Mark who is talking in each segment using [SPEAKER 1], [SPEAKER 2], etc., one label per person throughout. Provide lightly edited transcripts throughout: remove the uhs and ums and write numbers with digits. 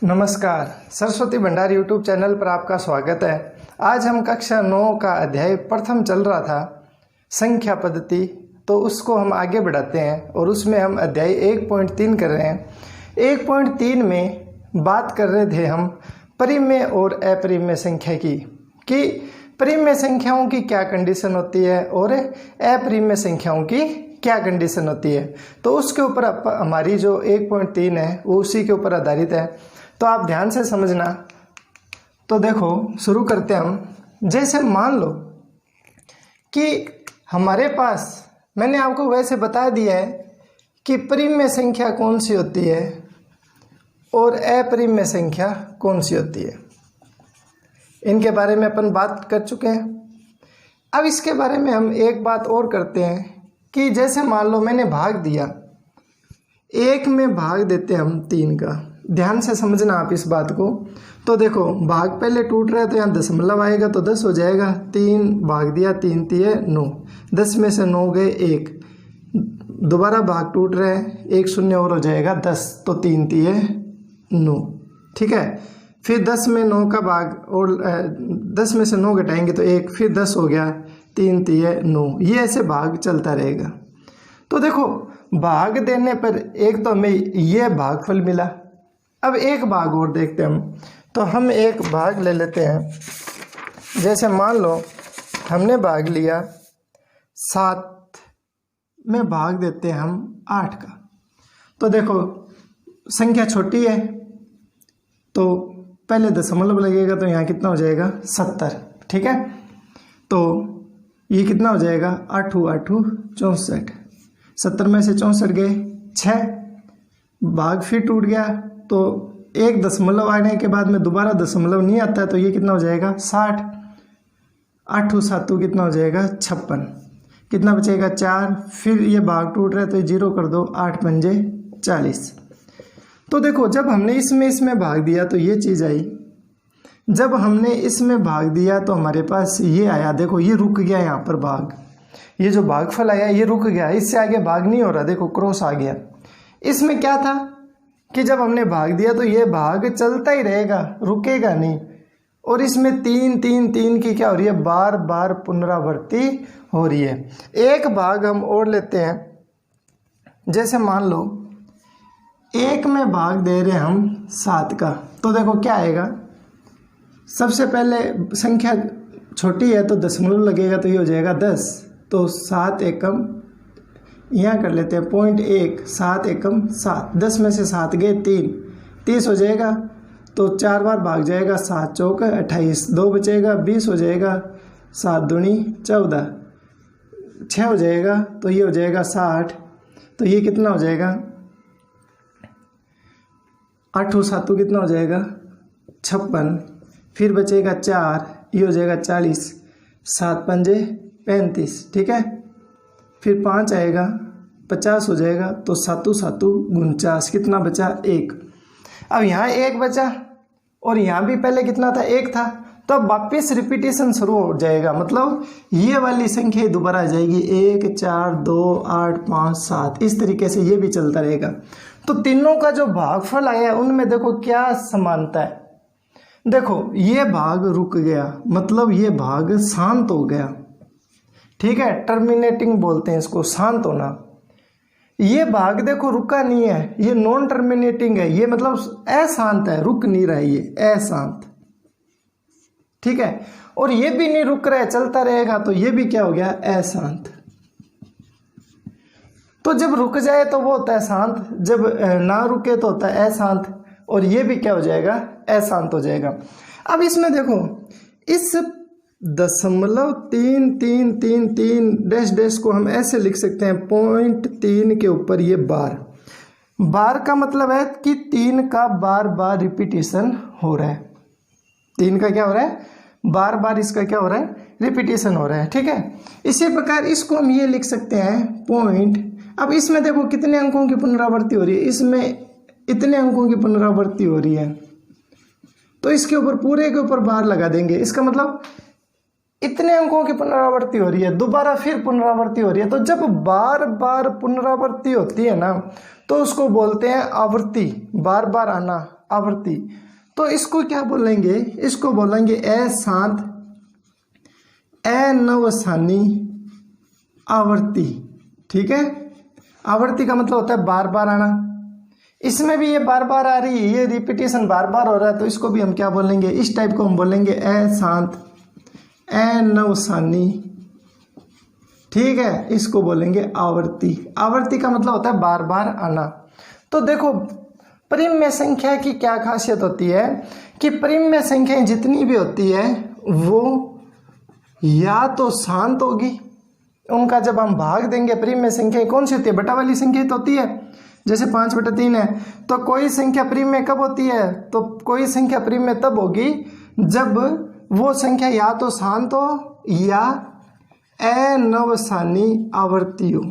[SPEAKER 1] नमस्कार, सरस्वती भंडार YouTube channel पर आपका स्वागत है। आज हम कक्षा 9 का अध्याय प्रथम चल रहा था संख्या पद्धति, तो उसको हम आगे बढ़ाते हैं और उसमें हम अध्याय 1.3 कर रहे हैं। 1.3 में बात कर रहे थे हम परिमेय और अपरिमेय संख्या की, कि परिमेय संख्याओं की क्या कंडीशन होती है और अपरिमेय संख्याओं की क्या कंडीशन होती है। तो उसके ऊपर हमारी जो 1.3 है वो उसी के ऊपर आधारित है, तो आप ध्यान से समझना। तो देखो, शुरू करते हैं हम। जैसे मान लो कि हमारे पास, मैंने आपको वैसे बता दिया है कि परिमेय संख्या कौन सी होती है और अपरिमेय संख्या कौन सी होती है। इनके बारे में अपन बात कर चुके हैं। अब इसके बारे में हम एक बात और करते हैं कि जैसे मान लो मैंने भाग दिया, 1 में भाग देते हैं हम 3 का। ध्यान से समझना आप इस बात को। तो देखो, भाग पहले टूट रहा है तो यहाँ दशमलव आएगा तो 10 हो जाएगा। 3 भाग दिया, 3 तिये 9, 10 में से 9 गए 1। दोबारा भाग टूट रहा है, 1 शून्य और हो जाएगा 10, तो 3 तिये 9। ठीक है, फिर 10 में 9 का भाग और 10 में से 9 घटाएंगे तो 1, फिर 10 हो गया, 3 तिये 9। ये ऐसे भाग चलता रहेगा। तो देखो, भाग देने पर एक तो हमें ये भागफल मिला। अब एक भाग और देखते हैं हम। तो हम एक भाग ले लेते हैं। जैसे मान लो हमने भाग लिया 7 में भाग देते हैं हम 8 का। तो देखो, संख्या छोटी है तो पहले दशमलव लगेगा, तो यहाँ कितना हो जाएगा 70। ठीक है, तो ये कितना हो जाएगा 8 8 64। 70 में से 64 गए 6, भाग फिर टूट गया तो एक दशमलव आने के बाद में दोबारा दशमलव नहीं आता है, तो ये कितना हो जाएगा 60। 8 7 कितना हो जाएगा 56। कितना बचेगा 4। फिर ये भाग टूट रहा है तो ये 0 कर दो, 8 पंजे 40। तो देखो, जब हमने इसमें भाग दिया तो ये चीज़ आई। जब हमने इसमें भाग दिया तो हमारे पास ये आया। देखो, ये रुक गया यहाँ पर भाग, ये जो भागफल आया ये रुक गया, इससे आगे भाग नहीं हो रहा। देखो, क्रॉस आ गया। इसमें क्या था कि जब हमने भाग दिया तो ये भाग चलता ही रहेगा, रुकेगा नहीं। और इसमें 3 3 3 की क्या हो रही है, बार बार पुनरावृत्ति हो रही है। एक भाग हम और लेते हैं। जैसे मान लो 1 में भाग दे रहे हम 7 का, तो देखो क्या आएगा। सबसे पहले संख्या छोटी है तो दशमलव लगेगा, तो ये हो जाएगा 10। तो 7 एकम यहाँ कर लेते हैं 0.1, 7 एकम 7। 10 में से 7 गए 3, 30 हो जाएगा। तो 4 बार भाग जाएगा, 7 चौक 28, 2 बचेगा 20 हो जाएगा, 7 दूनी 14, 6 हो जाएगा, तो ये हो जाएगा 60। तो ये कितना हो जाएगा 8 7 कितना हो जाएगा 56। फिर बचेगा 4, ये हो जाएगा 40, 7 पंजे 35। ठीक है, फिर 5 आएगा 50 हो जाएगा, तो 7 7 49, कितना बचा 1। अब यहाँ 1 बचा और यहाँ भी पहले कितना था 1 था, तो अब वापिस रिपीटेशन शुरू हो जाएगा। मतलब ये वाली संख्या दोबारा आ जाएगी, 1 4 2 8 5 7, इस तरीके से ये भी चलता रहेगा। तो तीनों का जो भागफल आया उनमें देखो क्या समानता है। देखो, ये भाग रुक गया, मतलब ये भाग शांत हो गया। ठीक है, टर्मिनेटिंग बोलते हैं इसको, शांत होना। ये भाग देखो रुका नहीं है, ये नॉन टर्मिनेटिंग है, ये मतलब अशांत है, रुक नहीं रहा है, ये अशांत। ठीक है, और ये भी नहीं रुक रहा है, चलता रहेगा, तो ये भी क्या हो गया अशांत। तो जब रुक जाए तो वो होता है शांत, जब ना रुके तो होता है अशांत, और ये भी क्या हो जाएगा अशांत हो जाएगा। अब इसमें देखो, इस दशमलव 3 3 3 3 डैश डैश को हम ऐसे लिख सकते हैं, 0.3 के ऊपर ये बार। बार का मतलब है कि 3 का बार बार रिपीटेशन हो रहा है। 3 का क्या हो रहा है, बार बार इसका क्या हो रहा है, रिपीटेशन हो रहा है। ठीक है, इसी प्रकार इसको हम ये लिख सकते हैं पॉइंट। अब इसमें देखो कितने अंकों की पुनरावृत्ति हो रही है, इसमें इतने अंकों की पुनरावृत्ति हो रही है, तो इसके ऊपर पूरे के ऊपर बार लगा देंगे। इसका मतलब इतने अंकों की पुनरावृत्ति हो रही है, दोबारा फिर पुनरावृत्ति हो रही है। तो जब बार बार पुनरावृत्ति होती है ना, तो तो उसको बोलते हैं आवृत्ति, बार बार आना आवृत्ति। तो इसको क्या बोलेंगे, इसको बोलेंगे अशांत अनवसानी आवर्ती। ठीक है, आवर्ती का मतलब होता है बार बार आना। इसमें भी ये बार बार आ रही है, ये रिपीटेशन बार बार हो रहा है, तो इसको भी हम क्या बोलेंगे, इस टाइप को हम बोलेंगे अशांत अनवसानी। ठीक है, इसको बोलेंगे आवर्ती। आवर्ती का मतलब होता है बार बार आना। तो देखो परिमेय संख्या की क्या खासियत होती है कि परिमेय संख्याएं जितनी भी होती है वो या तो शांत होगी, उनका जब हम भाग देंगे, परिमेय संख्या कौन सी होती है, बटा वाली संख्या तो होती है, जैसे 5/3 है। तो कोई संख्या परिमेय कब होती है, तो कोई संख्या परिमेय तब होगी जब वो संख्या या तो शांत हो या अनवसानी आवर्ती हो।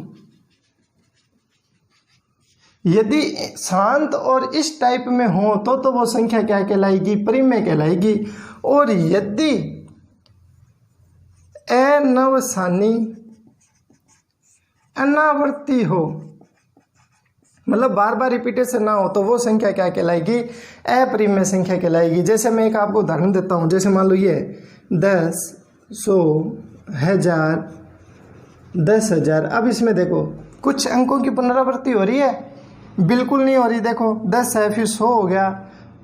[SPEAKER 1] यदि शांत और इस टाइप में हो तो वो संख्या क्या कहलाएगी, परिमेय कहलाएगी। और यदि अनवसानी अनावर्ती हो, मतलब बार बार रिपीटेशन ना हो, तो वो संख्या क्या कहलाएगी, अपरिमेय संख्या कहलाएगी। जैसे मैं एक आपको उदाहरण देता हूँ, जैसे मान लो ये 10, 100, 1000, 10,000। अब इसमें देखो कुछ अंकों की पुनरावृत्ति हो रही है, बिल्कुल नहीं हो रही। देखो 10 है, फिर 100 हो गया,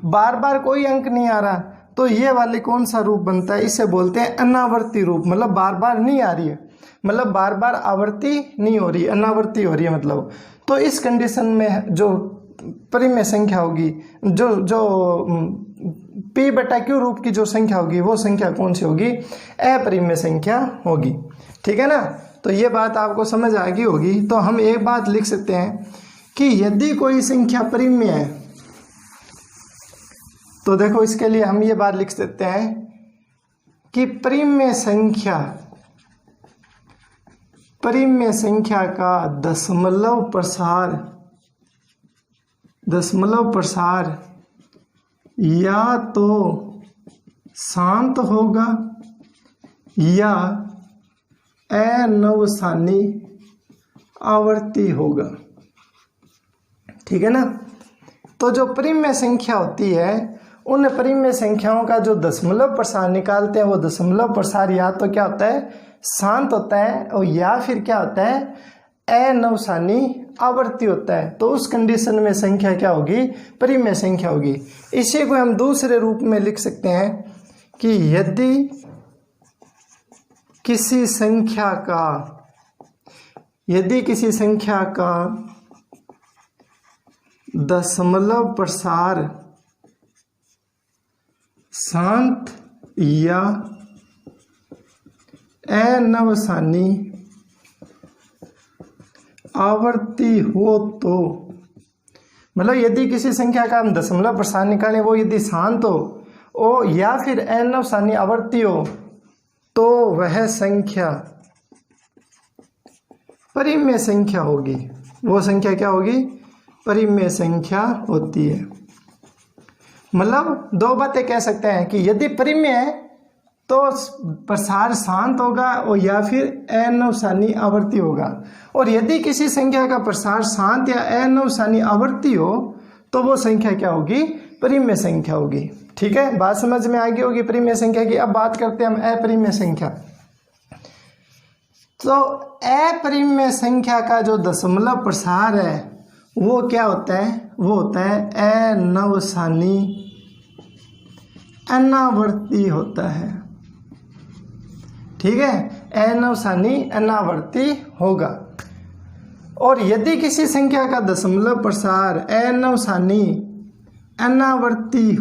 [SPEAKER 1] बार बार कोई अंक नहीं आ रहा। तो ये वाली कौन सा रूप बनता है, इसे बोलते हैं अनावर्ती रूप। मतलब बार बार नहीं आ रही है, मतलब बार बार आवर्ती नहीं हो रही, अनावर्ती हो रही है मतलब। तो इस कंडीशन में जो परिमेय संख्या होगी, जो P/Q रूप की जो संख्या होगी, वो संख्या कौन सी होगी, अपरिमेय संख्या होगी। ठीक है ना, तो ये बात आपको समझ आ गई होगी। तो हम एक बात लिख सकते हैं कि यदि कोई संख्या परिमेय है, तो देखो इसके लिए हम ये बात लिख सकते हैं कि परिमेय संख्या का दशमलव प्रसार या तो शांत होगा या अनवसानी आवर्ती होगा। ठीक है ना, तो जो परिमेय संख्या होती है, उन परिमेय संख्याओं का जो दशमलव प्रसार निकालते हैं, वो दशमलव प्रसार या तो क्या होता है, शांत होता है, और या फिर क्या होता है, अनवसानी आवर्ती होता है। तो उस कंडीशन में संख्या क्या होगी, परिमेय संख्या होगी। इसी को हम दूसरे रूप में लिख सकते हैं कि यदि किसी संख्या का दशमलव प्रसार शांत या अनवसानी आवर्ती हो, तो मतलब यदि किसी संख्या का हम दशमलव प्रसार निकालें, वो यदि शांत हो या फिर अनवसानी आवर्ती हो, तो वह संख्या परिमेय संख्या होगी। वो संख्या क्या होगी, परिमेय संख्या होती है। मतलब दो बातें कह सकते हैं कि यदि परिमेय है तो प्रसार शांत होगा और या फिर अनवसानी आवर्ती होगा, और यदि किसी संख्या का प्रसार शांत या अनवसानी आवर्ती हो, तो वो संख्या क्या होगी, परिमेय संख्या होगी। ठीक है, बात समझ में आ गई होगी परिमेय संख्या की। अब बात करते हैं हम अपरिमेय संख्या। तो अपरिमेय संख्या का जो दशमलव प्रसार है वो क्या होता है, वो होता है अनवसानी अनावर्ती होता है। ठीक है, अनवसानी अनावर्ती होगा। और यदि किसी संख्या का दशमलव प्रसार अनवसानी अनावर्ती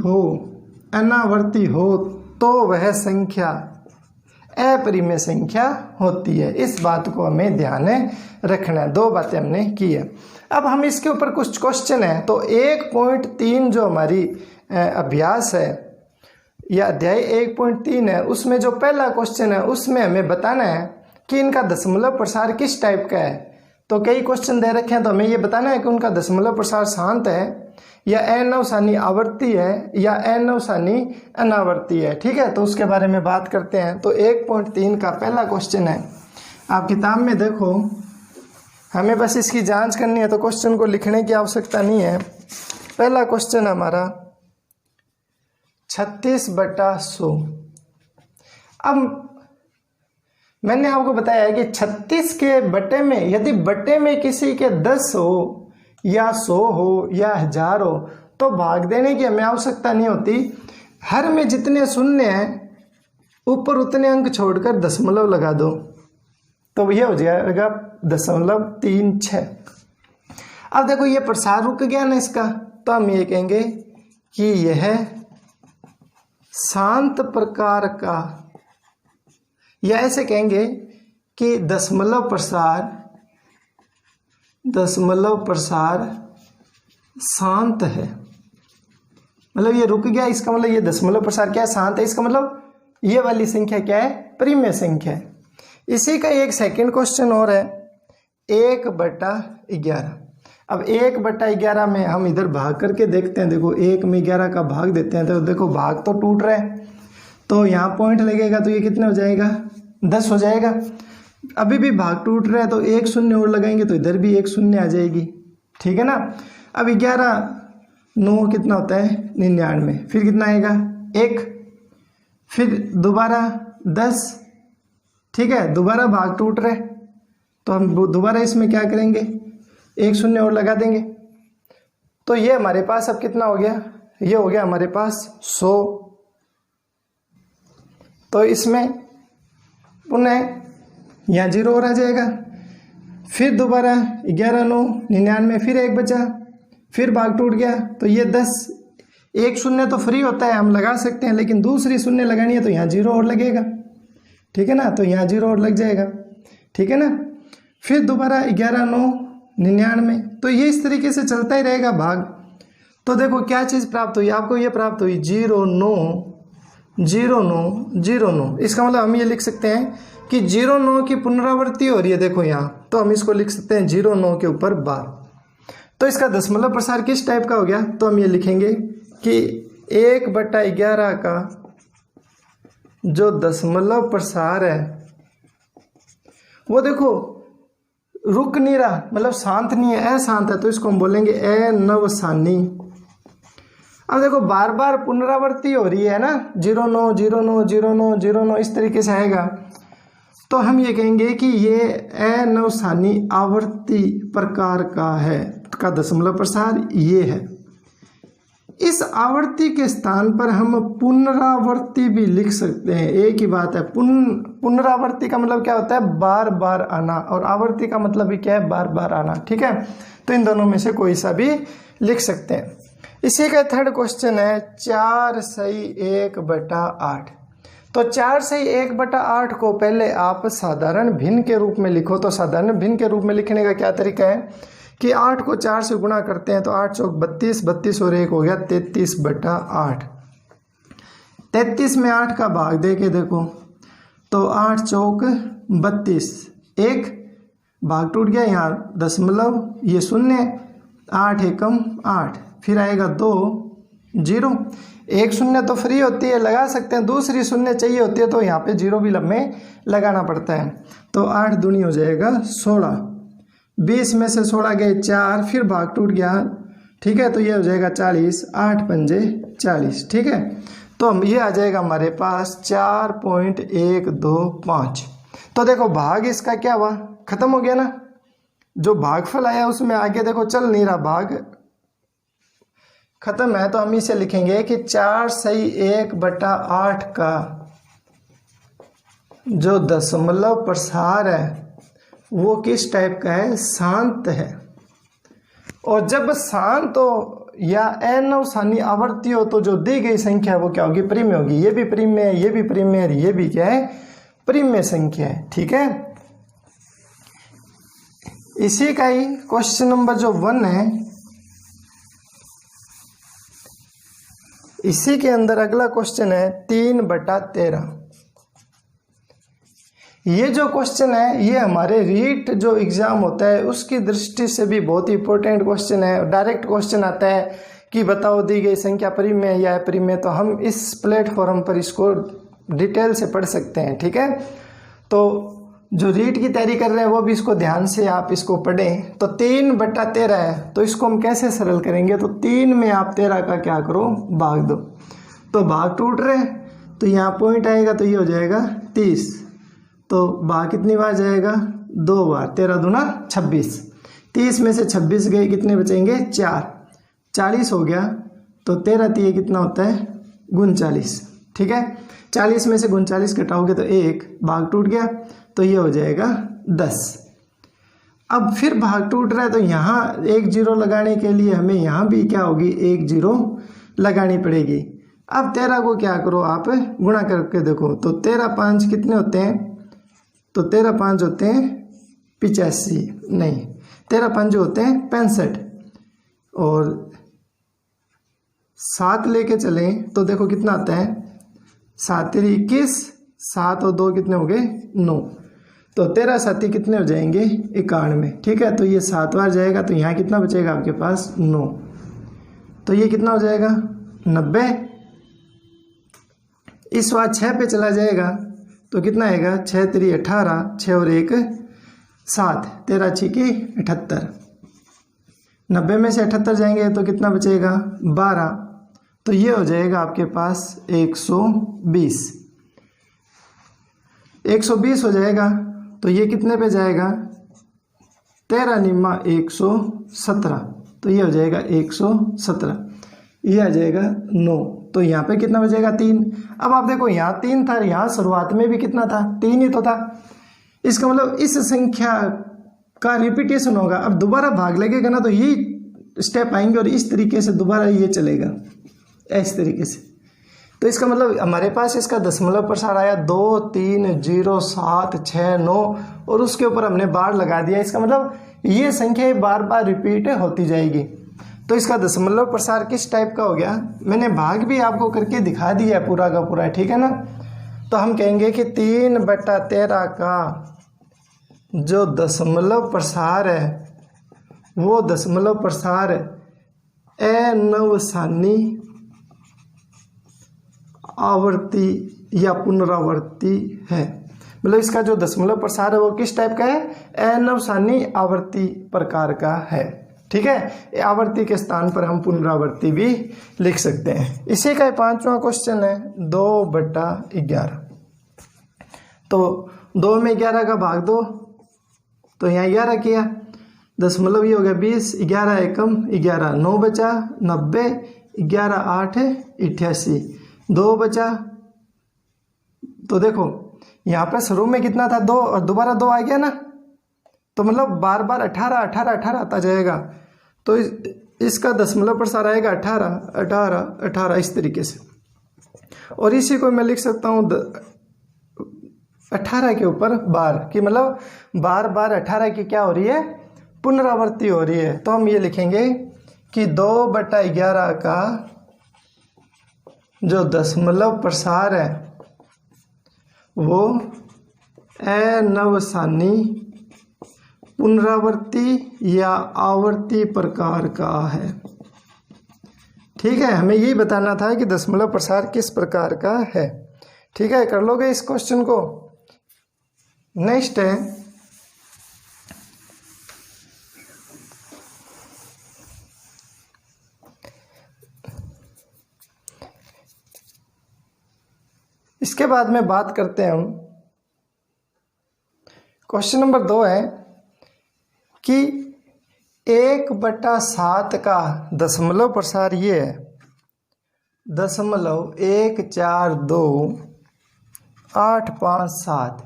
[SPEAKER 1] हो तो वह संख्या अपरिमेय संख्या होती है। इस बात को हमें ध्यान रखना है। दो बातें हमने की है। अब हम इसके ऊपर कुछ क्वेश्चन है। तो 1.3 जो हमारी अभ्यास है या अध्याय 1.3 है, उसमें जो पहला क्वेश्चन है उसमें हमें बताना है कि इनका दशमलव प्रसार किस टाइप का है। तो कई क्वेश्चन दे रखे हैं, तो हमें ये बताना है कि उनका दशमलव प्रसार शांत है या अनवसानी आवर्ती है या अनवसानी अनावर्ती है। ठीक है, तो उसके बारे में बात करते हैं। तो 1.3 का पहला क्वेश्चन है, आप किताब में देखो, हमें बस इसकी जांच करनी है, तो क्वेश्चन को लिखने की आवश्यकता नहीं है। पहला क्वेश्चन हमारा 36/100। अब मैंने आपको बताया है कि 36 के बटे में, यदि बटे में किसी के 10 हो या 100 हो या 1000 हो तो भाग देने की हमें आवश्यकता नहीं होती। हर में जितने शून्य हैं ऊपर उतने अंक छोड़कर दशमलव लगा दो, तो यह हो जाएगा 0.36। अब देखो ये प्रसार रुक गया ना इसका, तो हम ये कहेंगे कि यह शांत प्रकार का, या ऐसे कहेंगे कि दशमलव प्रसार शांत है। मतलब ये रुक गया, इसका मतलब ये दशमलव प्रसार क्या है, शांत है। इसका मतलब ये वाली संख्या क्या है, परिमेय संख्या है। इसी का एक सेकंड क्वेश्चन और है 1/11। अब 1/11 में हम इधर भाग करके देखते हैं। देखो 1 में 11 का भाग देते हैं, तो देखो भाग तो टूट रहा है, तो यहाँ पॉइंट लगेगा तो ये कितना हो जाएगा, 10 हो जाएगा। अभी भी भाग टूट रहा है तो एक शून्य और लगाएंगे तो इधर भी एक शून्य आ जाएगी, ठीक है ना। अब 11 9 कितना होता है 99, फिर कितना आएगा 1, फिर दोबारा 10, ठीक है। दोबारा भाग टूट रहा है तो हम दोबारा इसमें क्या करेंगे, एक शून्य और लगा देंगे। तो ये हमारे पास अब कितना हो गया, ये हो गया हमारे पास 100। तो इसमें पुनः यहाँ 0 और आ जाएगा, फिर दोबारा 11 9 99, फिर 1 बचा, फिर भाग टूट गया तो ये 10। एक शून्य तो फ्री होता है, हम लगा सकते हैं, लेकिन दूसरी शून्य लगानी है तो यहाँ 0 और लगेगा, ठीक है ना। तो यहाँ 0 और लग जाएगा, ठीक है ना। फिर दोबारा 11 9 99, तो ये इस तरीके से चलता ही रहेगा भाग। तो देखो क्या चीज़ प्राप्त हुई आपको, ये प्राप्त हुई 0 9 0 9 0 9। इसका मतलब हम ये लिख सकते हैं कि 0 9 की पुनरावृत्ति हो रही है, देखो यहाँ, तो हम इसको लिख सकते हैं 0 9 के ऊपर 12। तो इसका दशमलव प्रसार किस टाइप का हो गया, तो हम ये लिखेंगे कि 1/11 का जो दशमलव प्रसार है वो देखो रुक नहीं रहा, मतलब शांत नहीं है, अशांत है, तो इसको हम बोलेंगे अनवसानी। अब देखो बार बार पुनरावृत्ति हो रही है ना, 0 9 0 9 0 9 0 9 इस तरीके से आएगा, तो हम ये कहेंगे कि ये अनवसानी आवर्ती प्रकार का है, का दशमलव प्रसार ये है। इस आवर्ती के स्थान पर हम पुनरावर्ती भी लिख सकते हैं, एक ही बात है। पुनरावर्ती का मतलब क्या होता है, बार बार आना, और आवर्ती का मतलब भी क्या है, बार बार आना, ठीक है। तो इन दोनों में से कोई सा भी लिख सकते हैं। इसी का थर्ड क्वेश्चन है 4 सही 1/8। तो 4 सही 1/8 को पहले आप साधारण भिन्न के रूप में लिखो। तो साधारण भिन्न के रूप में लिखने का क्या तरीका है कि 8 को 4 से गुणा करते हैं, तो 8 चौक 32, 32 और 1 हो गया 33/8। 33 में 8 का भाग दे के देखो, तो 8 चौक 32, 1 भाग टूट गया, यहाँ दशमलव ये शून्य, 8 एकम 8, फिर आएगा 2 0। एक शून्य तो फ्री होती है, लगा सकते हैं, दूसरी शून्य चाहिए होती है तो यहाँ पे 0 भी में लगाना पड़ता है। तो 8 दूनी हो जाएगा 16, 20 में से 16 गए 4, फिर भाग टूट गया, ठीक है। तो ये हो जाएगा 40, 8 पंजे 40, ठीक है। तो हम ये आ जाएगा हमारे पास 4.125। तो देखो भाग इसका क्या हुआ, खत्म हो गया ना, जो भागफल आया उसमें आगे देखो चल नहीं रहा, भाग खत्म है। तो हम इसे लिखेंगे कि 4 सही 1/8 का जो दशमलव प्रसार है वो किस टाइप का है, शांत है। और जब शांत हो या अनवसानी आवर्ती हो तो जो दी गई संख्या है वो क्या होगी, परिमेय होगी। ये भी परिमेय है, ये भी परिमेय है, ये भी क्या है, परिमेय संख्या है, ठीक है। इसी का ही क्वेश्चन नंबर जो 1 है, इसी के अंदर अगला क्वेश्चन है 3/13। ये जो क्वेश्चन है ये हमारे रीट जो एग्जाम होता है उसकी दृष्टि से भी बहुत ही इंपॉर्टेंट क्वेश्चन है। डायरेक्ट क्वेश्चन आता है कि बताओ दी गई संख्या परिमेय या अपरिमेय, तो हम इस प्लेटफॉर्म पर इसको डिटेल से पढ़ सकते हैं, ठीक है। तो जो रीट की तैयारी कर रहे हैं वो भी इसको ध्यान से आप इसको पढ़ें। तो 3/13 है, तो इसको हम कैसे सरल करेंगे? तो 3 में आप 13 का क्या करो, भाग दो। तो भाग टूट रहे हैं, तो यहाँ पॉइंट आएगा, तो ये हो जाएगा 30। तो भाग कितनी बार जाएगा? 2 बार। 13 दूना 26। 30 में से 26 गए, कितने बचेंगे? 4। 40 हो गया। तो 13 3 कितना होता है? 39। ठीक है, 40 में से 39 घटाओगे तो 1, भाग टूट गया, तो ये हो जाएगा 10। अब फिर भाग टूट रहा है, तो यहाँ 1 0 लगाने के लिए हमें यहाँ भी क्या होगी? 1 0 लगानी पड़ेगी। अब 13 को क्या करो, आप गुणा करके देखो। तो 13 5 कितने होते हैं? तो 13 5 होते हैं 85, नहीं 13 5 जो होते हैं 65, और 7 लेके चलें तो देखो कितना आता है? 7 3 21, 7 और 2 कितने हो गए? 9। तो 13 7 कितने हो जाएंगे? 91। ठीक है, तो ये 7 बार जाएगा, तो यहाँ कितना बचेगा आपके पास? 9। तो ये कितना हो जाएगा? 90। इस बार 6 पे चला जाएगा, तो कितना आएगा? 6 3 18, 6 और 1 7, 13 6 78। 90 में से 78 जाएंगे तो कितना बचेगा? 12। तो ये हो जाएगा आपके पास 120। 120 हो जाएगा, तो ये कितने पे जाएगा? 13 निम्मा 117, तो ये हो जाएगा 117। ये आ जाएगा 9। तो यहाँ पे कितना बचेगा? 3। अब आप देखो यहाँ 3 था, यहाँ शुरुआत में भी कितना था? 3 ही तो था। इसका मतलब इस संख्या का रिपीटेशन होगा। अब दोबारा भाग लगेगा ना, तो ये स्टेप आएंगे और इस तरीके से दोबारा ये चलेगा, इस तरीके से। तो इसका मतलब हमारे पास इसका दशमलव प्रसार आया 2 3 0 7 6 9, और उसके ऊपर हमने बार लगा दिया। इसका मतलब ये संख्या बार बार रिपीट होती जाएगी। तो इसका दशमलव प्रसार किस टाइप का हो गया? मैंने भाग भी आपको करके दिखा दिया पूरा का पूरा, ठीक है ना। तो हम कहेंगे कि 3/13 का जो दशमलव प्रसार है वो दशमलव प्रसार अनवसानी आवर्ती या पुनरावर्ती है। मतलब इसका जो दशमलव प्रसार है वो किस टाइप का है? अनवसानी आवर्ती प्रकार का है। ठीक है, आवर्ती के स्थान पर हम पुनरावर्ती भी लिख सकते हैं। इसी का 5वां क्वेश्चन है 2/11। तो 2 में 11 का भाग दो, तो यहाँ 11 किया, दशमलव ये हो गया 20, 11 एकम 11, 9 बचा 90, 11 8 88, 2 बचा। तो देखो यहाँ पर शुरू में कितना था? 2, और दोबारा 2 आ गया ना, तो मतलब बार बार 18 18 18 आता जाएगा। तो इसका दशमलव प्रसार आएगा 18 18 18 इस तरीके से। और इसी को मैं लिख सकता हूँ 18 के ऊपर बार की, मतलब बार बार 18 की क्या हो रही है? पुनरावृत्ति हो रही है। तो हम ये लिखेंगे कि 2/11 का जो दशमलव प्रसार है वो अनवसानी पुनरावर्ती या आवर्ती प्रकार का है। ठीक है, हमें यही बताना था कि दशमलव प्रसार किस प्रकार का है। ठीक है, कर लोगे इस क्वेश्चन को। नेक्स्ट है इसके बाद में बात करते हैं हम। क्वेश्चन नंबर 2 है कि 1/7 का दशमलव प्रसार ये है 0.1428557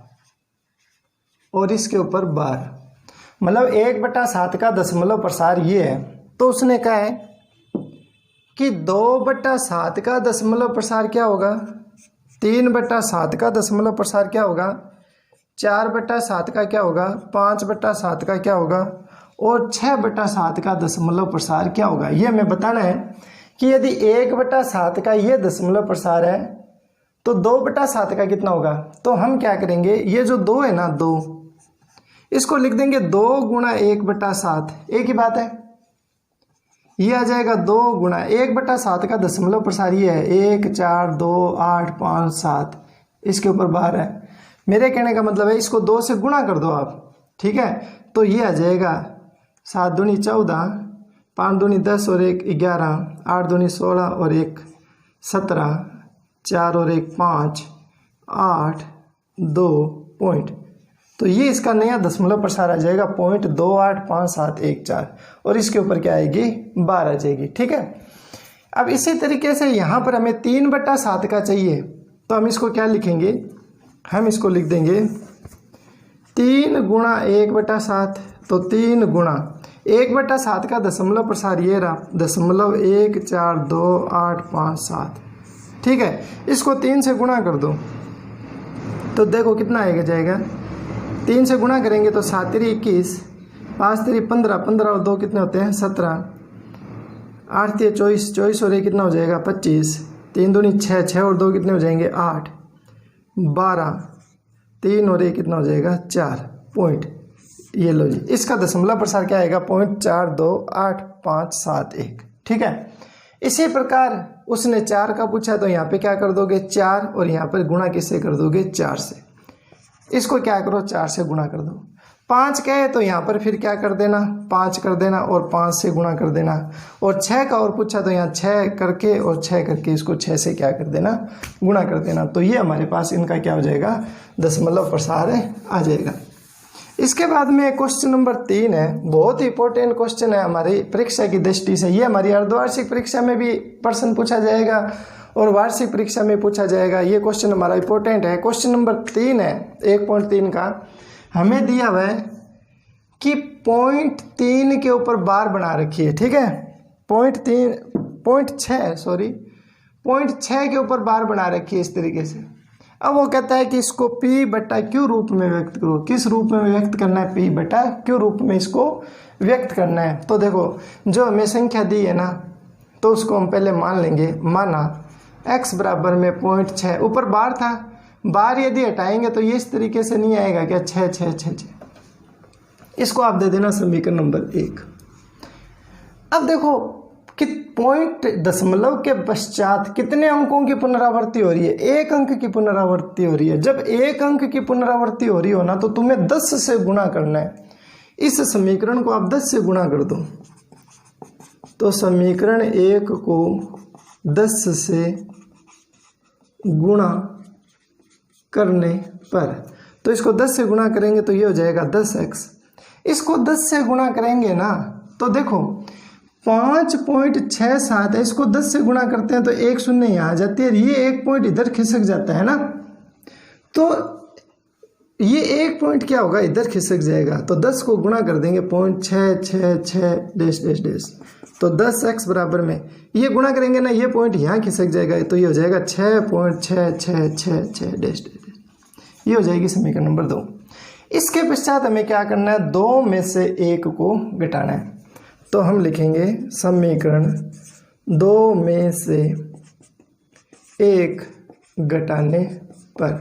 [SPEAKER 1] और इसके ऊपर 12, मतलब 1/7 का दशमलव प्रसार ये है। तो उसने कहा है कि 2/7 का दशमलव प्रसार क्या होगा? 3/7 का दशमलव प्रसार क्या होगा? 4/7 का क्या होगा? 5/7 का क्या होगा? और 6/7 का दशमलव प्रसार क्या होगा? ये हमें बताना है कि यदि 1/7 का ये दशमलव प्रसार है तो 2/7 का कितना होगा? तो हम क्या करेंगे, ये जो 2 है ना, 2 इसको लिख देंगे 2 गुणा 1/7, एक ही बात है। ये आ जाएगा 2 गुणा 1/7 का दशमलव प्रसार ये है 1 4 2 8 5 7, इसके ऊपर 12 है। मेरे कहने का मतलब है इसको 2 से गुणा कर दो आप, ठीक है। तो ये आ जाएगा 7 दूनी 14, 5 दूनी 10 और 1 11, 8 दूनी 16 और 1 17, 4 और 1 5, 8 2 पॉइंट। तो ये इसका नया दशमलव प्रसार आ जाएगा 0.285714 और इसके ऊपर क्या आएगी 12 आ जाएगी, ठीक है। अब इसी तरीके से यहाँ पर हमें 3/7 का चाहिए, तो हम इसको क्या लिखेंगे, हम इसको लिख देंगे 3 गुणा 1/7। तो 3 गुणा 1/7 का दशमलव प्रसार ये रहा 0.142857, ठीक है। इसको 3 से गुणा कर दो तो देखो कितना आएगा जाएगा, 3 से गुणा करेंगे तो 7 3 21, 5 3 15, 15 और 2 कितने होते हैं 17, 8 3 24, 24 और 1 कितना हो जाएगा 25, 3 दूनी 6, 6 और 2 कितने हो जाएंगे 8, 12, 3 और 1 कितना हो जाएगा 4 पॉइंट। ये लो जी, इसका दशमलव प्रसार क्या आएगा 0.428571, ठीक है। इसी प्रकार उसने 4 का पूछा तो यहाँ पे क्या कर दोगे 4 और यहाँ पर गुणा किससे कर दोगे 4 से। इसको क्या करो 4 से गुणा कर दो। 5 कहे तो यहाँ पर फिर क्या कर देना 5 कर देना और 5 से गुणा कर देना। और 6 का और पूछा तो यहाँ 6 करके और 6 करके इसको 6 से क्या कर देना गुणा कर देना। तो ये हमारे पास इनका क्या हो जाएगा दशमलव प्रसार आ जाएगा। इसके बाद में क्वेश्चन नंबर 3 है, बहुत ही इंपॉर्टेंट क्वेश्चन है हमारी परीक्षा की दृष्टि से। ये हमारी अर्धवार्षिक परीक्षा में भी प्रश्न पूछा जाएगा और वार्षिक परीक्षा में पूछा जाएगा। ये क्वेश्चन हमारा इंपॉर्टेंट है। क्वेश्चन नंबर 3 है 1.3 का, हमें दिया हुआ है कि 0.3 के ऊपर बार बना रखी है, ठीक है। 0.6 के ऊपर बार बना रखी है इस तरीके से। अब वो कहता है कि इसको P/Q रूप में व्यक्त करो। किस रूप में व्यक्त करना है P/Q रूप में इसको व्यक्त करना है। तो देखो जो हमें संख्या दी है ना तो उसको हम पहले मान लेंगे, माना x बराबर में 0.6, ऊपर बार था, बार यदि हटाएंगे तो ये इस तरीके से नहीं आएगा क्या 6 6 6 6। इसको आप दे देना समीकरण नंबर 1। अब देखो कि पॉइंट दशमलव के पश्चात कितने अंकों की पुनरावृत्ति हो रही है, 1 अंक की पुनरावृत्ति हो रही है। जब 1 अंक की पुनरावृत्ति हो रही हो ना तो तुम्हें 10 से गुणा करना है। इस समीकरण को आप 10 से गुणा कर दो तो समीकरण 1 को 10 से गुणा करने पर, तो इसको 10 से गुणा करेंगे तो ये हो जाएगा 10x। इसको 10 से गुणा करेंगे ना तो देखो 5.67 है, इसको 10 से गुणा करते हैं तो 1 शून्य यहाँ आ जाती है, ये 1 पॉइंट इधर खिसक जाता है ना, तो ये 1 पॉइंट क्या होगा इधर खिसक जाएगा। तो 10 को गुणा कर देंगे 0.666 तो 10x बराबर में ये गुणा करेंगे ना, ये पॉइंट यहाँ खिसक जाएगा तो ये हो जाएगा 6.6666 ये हो जाएगी समीकरण नंबर 2। इसके पश्चात हमें क्या करना है 2 में से 1 को घटाना है। तो हम लिखेंगे समीकरण 2 में से 1 घटाने पर।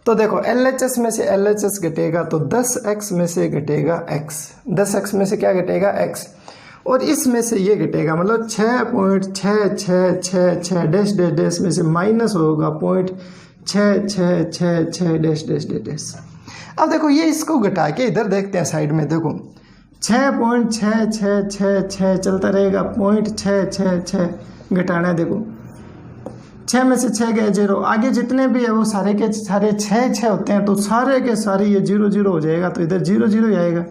[SPEAKER 1] तो देखो LHS में से LHS घटेगा तो 10x में से घटेगा x, 10x में से क्या घटेगा x, और इसमें से ये घटेगा मतलब 6.6666 डैश डैश डैश में से माइनस होगा 0.6666 . अब देखो ये इसको घटा के इधर देखते हैं साइड में, देखो 6.6666 चलता रहेगा 0.666 घटाना है। देखो 6 में से 6 गए 0, आगे जितने भी है वो सारे के सारे 6 होते हैं तो सारे के सारे ये 0 0 हो जाएगा तो इधर 0 0 ही आएगा,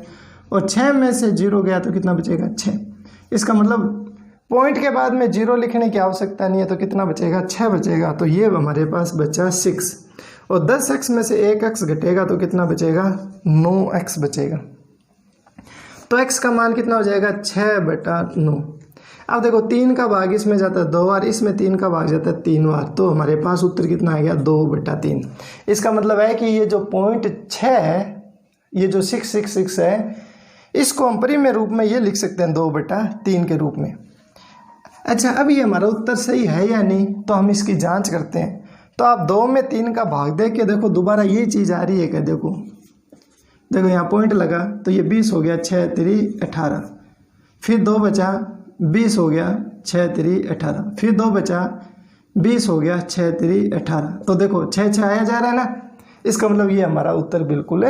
[SPEAKER 1] और 6 में से 0 गया तो कितना बचेगा 6। इसका मतलब पॉइंट के बाद में 0 लिखने की आवश्यकता नहीं है तो कितना बचेगा 6 बचेगा। तो ये हमारे पास बचा 6, और 10x में से 1x घटेगा तो कितना बचेगा 9x बचेगा। तो x का मान कितना हो जाएगा 6/9। अब देखो 3 का भाग इसमें जाता है 2 बार, इसमें 3 का भाग जाता है 3 बार, तो हमारे पास उत्तर कितना आ गया 2/3। इसका मतलब है कि ये जो 0.6 है, ये जो 666 है, इसको हम परिमेय रूप में ये लिख सकते हैं 2/3 के रूप में। अच्छा अब ये हमारा उत्तर सही है या नहीं तो हम इसकी जांच करते हैं। तो आप 2 में 3 का भाग दे के देखो दोबारा ये चीज़ आ रही है क्या, देखो देखो यहाँ पॉइंट लगा तो ये 20 हो गया 6 3 18, फिर 2 बचा 20 हो गया 6 3 18, फिर 2 बचा 20 हो गया 6 3 18। तो देखो 6 6 आया जा रहा है ना, इसका मतलब ये हमारा उत्तर बिल्कुल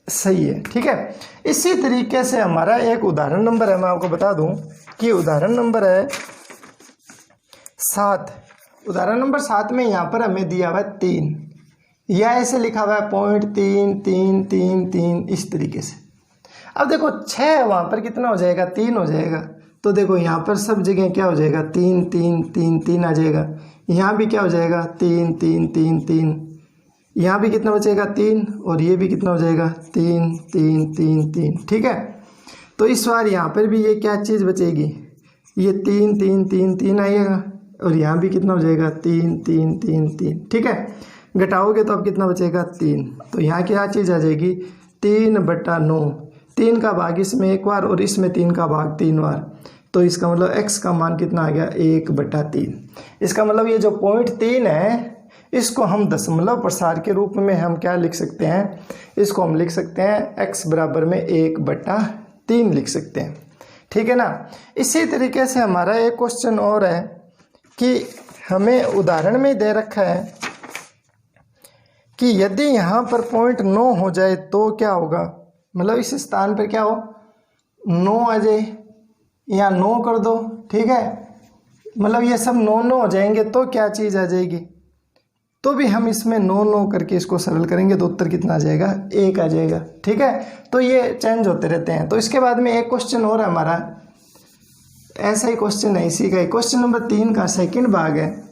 [SPEAKER 1] सही है। ठीक है, इसी तरीके से हमारा एक उदाहरण नंबर है, मैं आपको बता दूं कि उदाहरण नंबर है 7। उदाहरण नंबर 7 में यहाँ पर हमें दिया हुआ है 3, या ऐसे लिखा हुआ है 0.33333 इस तरीके से। अब देखो 6 है, वहाँ पर कितना हो जाएगा, 3 हो जाएगा। तो देखो यहाँ पर सब जगह क्या हो जाएगा, 3 3 3 3 आ जाएगा। यहाँ भी क्या हो जाएगा, 3 3 3 3। यहाँ भी कितना बचेगा, 3, और ये भी कितना हो जाएगा, 3 3 3 3। ठीक है, तो इस बार यहाँ पर भी ये क्या चीज़ बचेगी, ये 3 3 3 3 आएगा, और यहाँ भी कितना हो जाएगा, 3 3 3 3। ठीक है, घटाओगे तो अब कितना बचेगा, 3। तो यहाँ क्या चीज़ आ जाएगी, 3/9। 3 का भाग इसमें एक बार और इसमें 3 का भाग 3 बार। तो इसका मतलब x का मान कितना आ गया, 1/3। इसका मतलब ये जो 0.3 है इसको हम दशमलव प्रसार के रूप में हम क्या लिख सकते हैं, इसको हम लिख सकते हैं x बराबर में 1/3 लिख सकते हैं। ठीक है ना। इसी तरीके से हमारा एक क्वेश्चन और है कि हमें उदाहरण में दे रखा है कि यदि यहाँ पर 0.9 हो जाए तो क्या होगा, मतलब इस स्थान पर क्या हो, 9 आ जाए या 9 कर दो। ठीक है, मतलब ये सब 9 9 हो जाएंगे तो क्या चीज़ आ जाएगी, तो भी हम इसमें 9 9 करके इसको सरल करेंगे तो उत्तर कितना आ जाएगा, 1 आ जाएगा। ठीक है, तो ये चेंज होते रहते हैं। तो इसके बाद में एक क्वेश्चन और हमारा ऐसा ही क्वेश्चन है, इसी का क्वेश्चन नंबर 3 का सेकंड भाग है।